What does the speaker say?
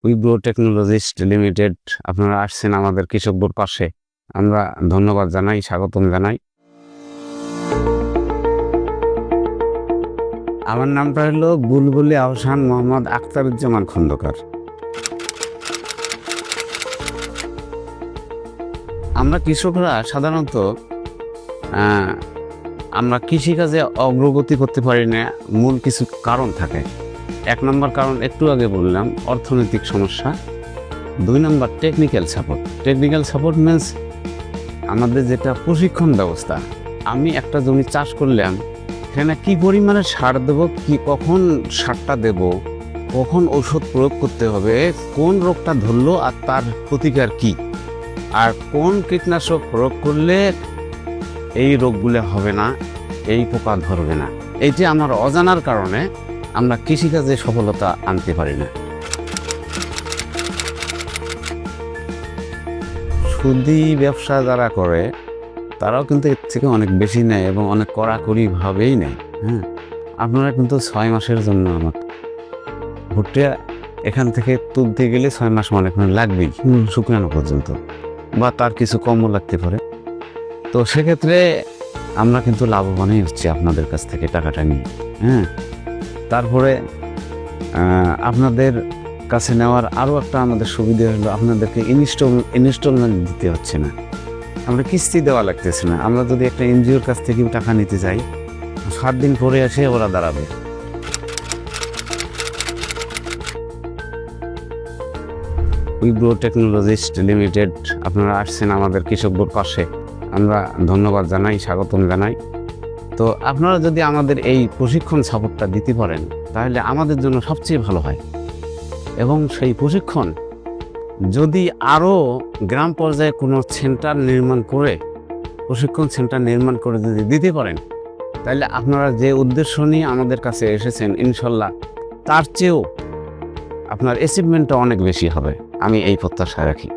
উইব্রো technologist limited আপনারা আসছেন আমাদের কৃষকদের পাশে। আমরা ধন্যবাদ জানাই, স্বাগতম জানাই। আমার নামটা হলো বুলবুলি আহসান মোহাম্মদ আখতারুজ্জামান খন্দকার। আমরা কৃষকরা সাধারণত আমরা কৃষিকাজে অগ্রগতি করতে পারি না, মূল কিছু কারণ থাকে। 1 নম্বর কারণ একটু আগে বললাম, অর্থনৈতিক সমস্যা। 2 নম্বর technical support. Technical support means আমাদের যেটা প্রশিক্ষণ ব্যবস্থা। আমি একটা জমি চাষ করলাম, সেখানে কী পরিমাণে সার দেবো, কখন সারটা দেব, কখন ঔষধ প্রয়োগ করতে হবে, কোন রোগটা ধরলো আর তার প্রতিকার কী, আর কোন কীটনাশক প্রয়োগ করলে এই রোগগুলো হবে না, এই পোকা ধরবে না। এইটি আমার অজানার কারণে আমরা কৃষিকাজে সফলতা আনতে পারি না। সুদি ব্যবসা যারা করে তারাও কিন্তু এর থেকে অনেক বেশি নেয় এবং অনেক কড়াকড়িভাবেই নেয়। আপনারা কিন্তু 6 মাসের জন্য আমার ভুট্টা এখান থেকে তুলতে গেলে 6 মাস মানে লাগবেই, শুকানো পর্যন্ত, বা তার কিছু কমও লাগতে পারে। তো সেক্ষেত্রে আমরা কিন্তু লাভবানই হচ্ছি আপনাদের কাছ থেকে টাকাটা নিয়ে। তারপরে আপনাদের কাছে নেওয়ার আরও একটা আমাদের সুবিধা হলো, আপনাদেরকে ইনস্টলমেন্ট দিতে হচ্ছে না, আমরা কিস্তি দেওয়া লাগতেছে না। আমরা যদি একটা এনজিওর কাছ থেকে টাকা নিতে যাই, 7 দিন পরে এসে ওরা দাঁড়াবে। উইব্রো টেকনোলজিস্ট লিমিটেড আপনারা আসছেন আমাদের কৃষকদের পাশে। আমরা ধন্যবাদ জানাই, স্বাগতম জানাই। তো আপনারা যদি আমাদের এই প্রশিক্ষণ সাপোর্টটা দিতে পারেন, তাহলে আমাদের জন্য সবচেয়ে ভালো হয়। এবং সেই প্রশিক্ষণ যদি আরও গ্রাম পর্যায়ে কোনো সেন্টার নির্মাণ করে, প্রশিক্ষণ সেন্টার নির্মাণ করে যদি দিতে পারেন, তাহলে আপনারা যে উদ্দেশ্য নিয়ে আমাদের কাছে এসেছেন, ইনশাল্লাহ তার চেয়েও আপনার অ্যাচিভমেন্টটা অনেক বেশি হবে, আমি এই প্রত্যাশা রাখি।